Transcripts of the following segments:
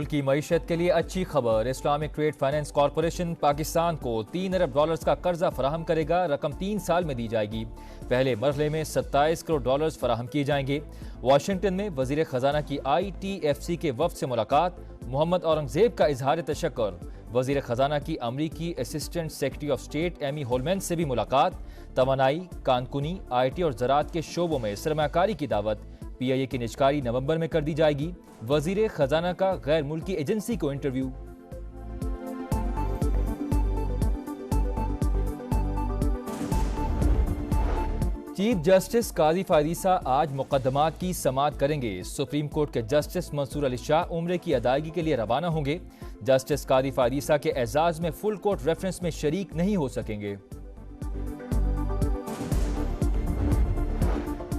मुल्क की मईशत के लिए अच्छी खबर। Islamic trade finance corporation Pakistan को $3 अरब का कर्जा फराहम करेगा। रकम 3 साल में दी जाएगी। पहले मरहले में $27 करोड़ फराहम किए जाएंगे। वाशिंगटन में वजीर खजाना की ITFC के वफ्द से मुलाकात। मोहम्मद औरंगजेब का इजहार तशक्कुर। वजीर खजाना की अमरीकी assistant secretary of state Amy Holman से भी मुलाकात। तवानाई, कानकुनी, IT और ज़राअत के शोबों में सरमाकारी की दावत। PIA की निजकारी नवंबर में कर दी जाएगी। वजीर खजाना का गैर मुल्की एजेंसी को इंटरव्यू। चीफ जस्टिस काजी फायदीसा आज मुकदमात की समाअत करेंगे। सुप्रीम कोर्ट के जस्टिस मंसूर अली शाह उम्रे की अदायगी के लिए रवाना होंगे। जस्टिस काजी फायदीसा के एजाज में फुल कोर्ट रेफरेंस में शरीक नहीं हो सकेंगे।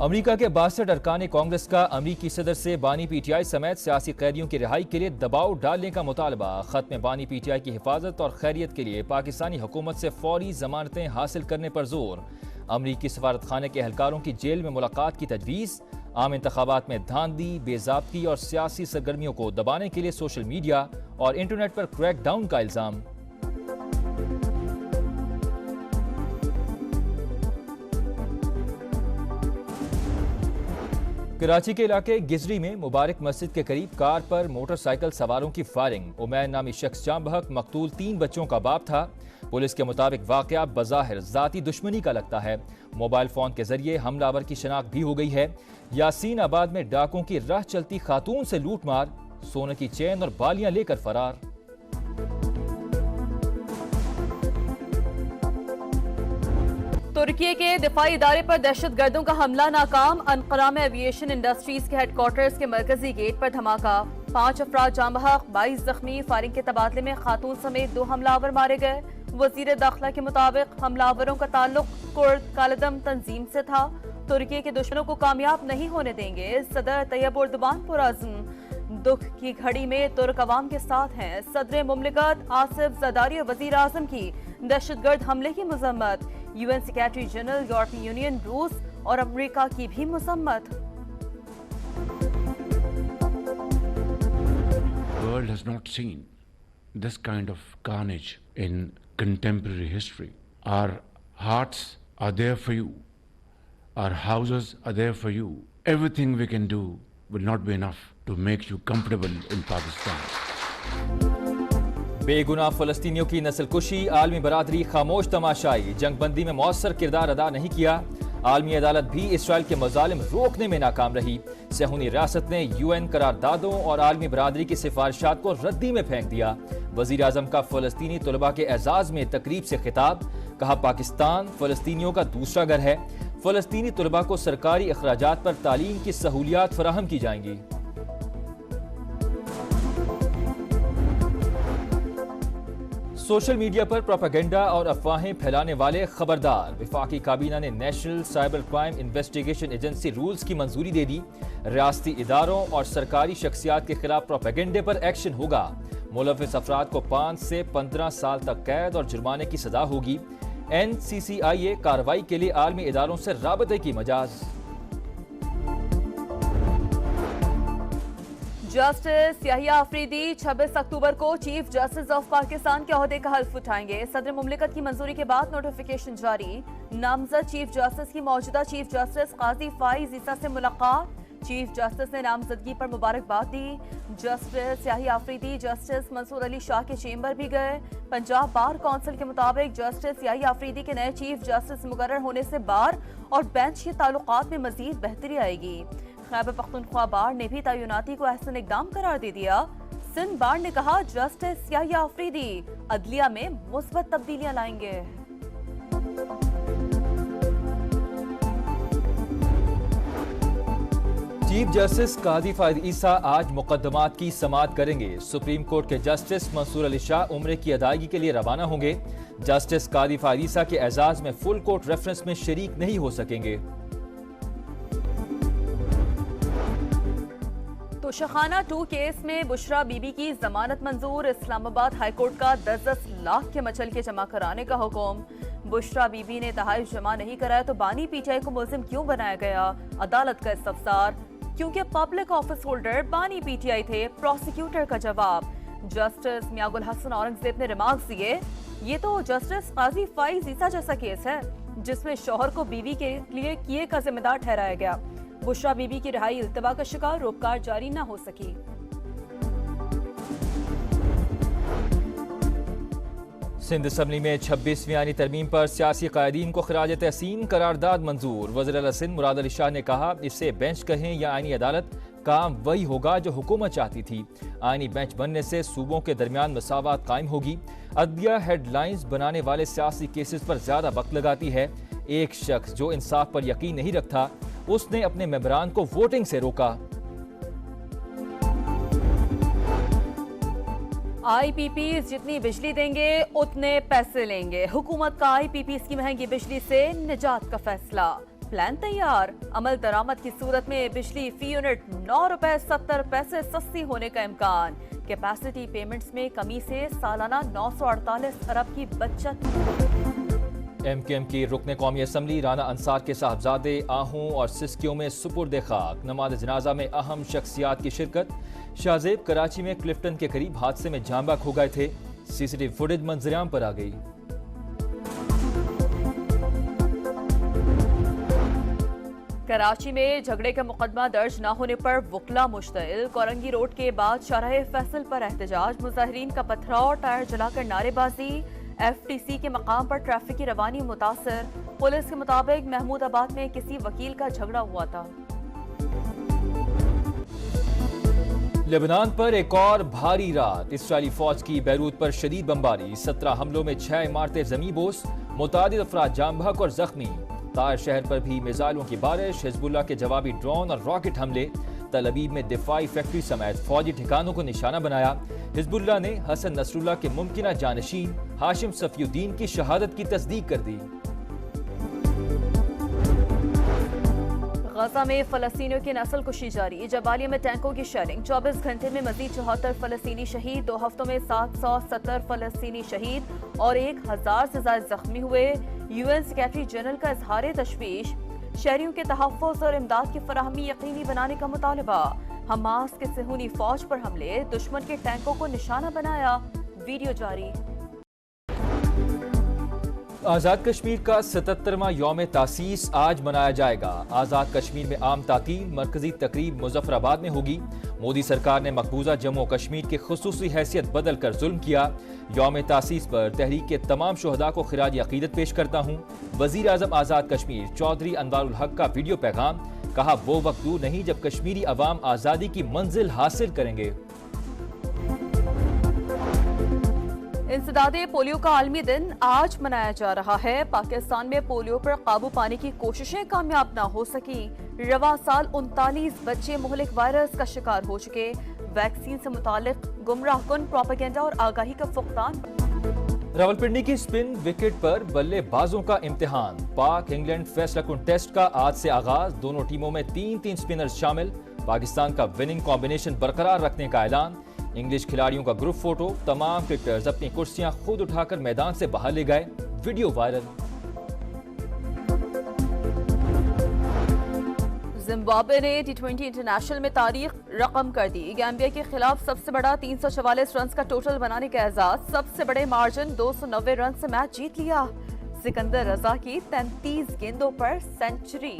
अमेरिका के 62 अरकान कांग्रेस का अमरीकी सदर से बानी PTI समेत सियासी कैदियों की रिहाई के लिए दबाव डालने का मुतालबा। खत्म बानी PTI की हिफाजत और खैरियत के लिए पाकिस्तानी हुकूमत से फौरी जमानतें हासिल करने पर जोर। अमरीकी सफारत खाने के एहलकारों की जेल में मुलाकात की तजवीज़। आम इंतखाबात में धांधली, बेज़ाब्ती और सियासी सरगर्मियों को दबाने के लिए सोशल मीडिया और इंटरनेट पर क्रैकडाउन का इल्ज़ाम। कराची के इलाके गिजरी में मुबारक मस्जिद के करीब कार पर मोटरसाइकिल सवारों की फायरिंग। उमैर नामी शख्स जाँ बहक मकतूल 3 बच्चों का बाप था। पुलिस के मुताबिक वाकया बज़ाहिर ज़ाती दुश्मनी का लगता है। मोबाइल फोन के जरिए हमलावर की शनाख्त भी हो गई है। यासीन आबाद में डाकुओं की राह चलती खातून से लूटमार। सोने की चेन और बालियां लेकर फरार। तुर्की के दिफाई इदारे पर दहशतगर्दों का हमला नाकाम। अनकरा में एविएशन इंडस्ट्रीज के हेडक्वार्टर्स के मरकजी गेट पर धमाका। 5 अफराद जाँ बहक, 22 जख्मी। फायरिंग के तबादले में खातून समेत 2 हमलावर मारे गए। वजीर दाखिला के मुताबिक हमलावरों का ताल्लुक कुर्द कालदम तंजीम से था। तुर्की के दुश्मनों को कामयाब नहीं होने देंगे। सदर तैयब एर्दोगान पुरअज़्म। दुख की घड़ी में तुर्क अवाम के साथ हैं। सदर मुमलिकत आसिफ ज़रदारी और वज़ीर आज़म की दहशतगर्द हमले की मजम्मत। UN सेक्रेटरी जनरल, यूरोपीय यूनियन, रूस और अमेरिका की भी मजम्मत। The world has not seen this kind of carnage in contemporary history. Our hearts are there for you. Our houses are there for you. Everything we can do will not be enough to make you comfortable in Pakistan. बेगुनाह फलस्तीनियों की नस्लकुशी। आलमी बरादरी खामोश तमाशाई। जंगबंदी में मौसर किरदार अदा नहीं किया। आलमी अदालत भी इसराइल के मजालिम रोकने में नाकाम रही। सहूनी रियासत ने UN करारदादों और आलमी बरादरी की सिफारिशात को रद्दी में फेंक दिया। वजीर आजम का फलस्तीनी तलबा के एजाज में तकरीब से खिताब। कहा, पाकिस्तान फलस्तीनियों का दूसरा घर है। फलस्तीनी तलबा को सरकारी अखराजात पर तालीम की सहूलियात फराहम की जाएंगी। सोशल मीडिया पर प्रोपेगेंडा और अफवाहें फैलाने वाले खबरदार। वफाकी काबीना ने national cyber crime investigation agency rules की मंजूरी दे दी। रियासती इदारों और सरकारी शख्सियात के खिलाफ प्रोपेगेंडे पर एक्शन होगा। मुलविस अफराद को 5 से 15 साल तक कैद और जुर्माने की सजा होगी। NCCIA कार्रवाई के लिए आलमी इदारों से राबते की मजाज। जस्टिस याहिया अफरीदी 26 अक्टूबर को चीफ जस्टिस ऑफ पाकिस्तान के ओहदे का हल्फ उठाएंगे। सदर मुमलिकत की मंजूरी के बाद नोटिफिकेशन जारी। नामजद चीफ जस्टिस की मौजूदा चीफ जस्टिस काजी फाइज ईसा से मुलाकात। चीफ जस्टिस ने नामजदगी पर मुबारकबाद दी। जस्टिस याहिया अफरीदी जस्टिस मंसूर अली शाह के चेंबर भी गए। पंजाब बार काउंसिल के मुताबिक जस्टिस याहिया अफरीदी के नए चीफ जस्टिस मुकर्रर होने से बार और बेंच के ताल्लुकात में मजीद बेहतरी आएगी। खैबर पख्तूनख्वा बार ने भी तैनाती को अहसन इकदाम करार दे दिया। सिंध बार ने कहा, जस्टिस याहिया अफरीदी अदलिया में मुस्बत तब्दीलियां लाएंगे। चीफ जस्टिस काजी फायदीसा आज मुकदमात की समाअत करेंगे। सुप्रीम कोर्ट के जस्टिस मंसूर अली शाह उम्रे की अदायगी के लिए रवाना होंगे। जस्टिस काजी फायदीसा के एजाज में फुल कोर्ट रेफरेंस में शरीक नहीं हो सकेंगे। तोशाखाना 2 केस में बुशरा बीबी की जमानत मंजूर। इस्लामाबाद हाईकोर्ट का 10-10 लाख के मचल के जमा कराने का हुक्म। बुशरा बीबी ने तहाइफ जमा नहीं कराया तो बानी PTI को मुल्जिम क्यों बनाया गया? अदालत का इस्तफसार। क्योंकि पब्लिक ऑफिस होल्डर बानी पीटीआई थे। प्रोसिक्यूटर का जवाब, जस्टिस मियागुल हसन औरंगजेब ने रिमार्क्स दिए, ये तो जस्टिस काजी फाइज ईसा जैसा केस है जिसमें शौहर को बीवी के लिए किए का जिम्मेदार ठहराया गया। बुशरा बीबी की रिहाई इल्तवा का शिकार रोककार जारी न हो सकी। सिंध असम्बली में 26वीं आईनी तरमीम पर सियासी कायदीन को खराज तहसीन करारदाद मंजूर। वज़ीर आला सिंध मुराद अली शाह ने कहा, इससे बेंच कहें या आईनी अदालत, काम वही होगा जो हुकूमत चाहती थी। आईनी बेंच बनने से सूबों के दरमियान मसावत कायम होगी। अदलिया हेडलाइंस बनाने वाले सियासी केसेस पर ज्यादा वक्त लगाती है। एक शख्स जो इंसाफ पर यकीन नहीं रखता, उसने अपने मेंबरान को वोटिंग से रोका। आईपीपीज जितनी बिजली देंगे उतने पैसे लेंगे। हुकूमत का आईपीपीज की महंगी बिजली से निजात का फैसला। प्लान तैयार, अमल दरामद की सूरत में बिजली फी यूनिट 9 रुपए 70 पैसे सस्ती होने का इम्कान। कैपेसिटी पेमेंट्स में कमी से सालाना 948 अरब की बचत। एमकेएम की रुकन कौमी असम्बली राना अंसार के साहबजादे आहू और सिस्कियों में सुपुर्द खाक। नमाज जनाजा में अहम शख्सियात की शिरकत। शाहजेब कराची में क्लिफ्टन के करीब हादसे में जान बाक हो गए थे। सीसीटीवी फुटेज मंजराम पर आ गई। कराची में झगड़े का मुकदमा दर्ज न होने पर वकला मुश्तिल। कोरंगी रोड के बाद शाहराह फैसल पर एहतजाज। मुजाहिरीन का पथराव, टायर जलाकर नारेबाजी। एफटीसी के मकाम पर ट्रैफिक की रवानी मुतासर। पुलिस के मुताबिक महमूदाबाद में किसी वकील का झगड़ा हुआ था। लेबनान पर एक और भारी रात। इसराइली फौज की बैरूत पर शदीद बमबारी। 17 हमलों में 6 इमारतें जमीबोस। मुतादिद अफराद जाम बहक और जख्मी। तार शहर पर भी मिसाइलों की बारिश। हिजबुल्लाह के जवाबी ड्रोन और रॉकेट हमले। तल अबीब में दिफाई फैक्ट्री समेत फौजी ठिकानों को निशाना बनाया। हिजबुल्लाह ने हसन नसरुल्लाह के मुमकिना जानशीन हाशिम सफीउद्दीन की शहादत की तस्दीक कर दी। गजा में फलस्तीनियों की नस्ल कुशी जारी। जबालिया में टैंकों की शेलिंग। 24 घंटे में मजीद 74 फलस्तीनी शहीद। 2 हफ्तों में 770 फलस्तीनी शहीद और 1000 से ज्यादा जख्मी हुए। यूएन सेक्रेटरी जनरल का इजहार तशवीश। शहरियों के तहफ़्फ़ुज़ और इमदाद की फराहमी यकीनी बनाने का मुतालबा। हमास के सेहूनी फौज पर हमले। दुश्मन के टैंकों को निशाना बनाया। वीडियो जारी। आज़ाद कश्मीर का 77वां यौम तासीस आज मनाया जाएगा। आज़ाद कश्मीर में आम तातील। मरकजी तकरीब मुजफ्फराबाद में होगी। मोदी सरकार ने मकबूजा जम्मू कश्मीर की खुसूसी हैसियत बदल कर जुल्म किया। यौम तासीस पर तहरीक के तमाम शुहदा को खिराज अकीदत पेश करता हूँ। वज़ीर आज़म आज़ाद कश्मीर चौधरी अनवारुल हक का वीडियो पैगाम। कहा, वो वक्त दूर नहीं जब कश्मीरी अवाम आज़ादी की मंजिल हासिल करेंगे। इंसदादे पोलियो का आलमी दिन आज मनाया जा रहा है। पाकिस्तान में पोलियो पर काबू पाने की कोशिशें कामयाब न हो सकी। रवा साल 39 बच्चे मुहलिक वायरस का शिकार हो चुके। वैक्सीन से मुतालिक गुमराहकुन प्रोपेगेंडा और आगाही का फुकदान। रावलपिंडी की स्पिन विकेट पर बल्लेबाजों का इम्तिहान। पाक इंग्लैंड फैसला कुन टेस्ट का आज से आगाज। दोनों टीमों में 3-3 स्पिनर्स शामिल। पाकिस्तान का विनिंग कॉम्बिनेशन बरकरार रखने का ऐलान। इंग्लिश खिलाड़ियों का ग्रुप फोटो। तमाम क्रिकेटर्स अपनी कुर्सियां खुद उठाकर मैदान से बाहर ले गए। Video viral. जिम्बाब्वे ने T20 इंटरनेशनल में तारीख रकम कर दी। गैम्बिया के खिलाफ सबसे बड़ा 344 रन का टोटल बनाने का एजाज। सबसे बड़े मार्जिन 290 रन से मैच जीत लिया। सिकंदर रजा की 33 गेंदों पर सेंचुरी।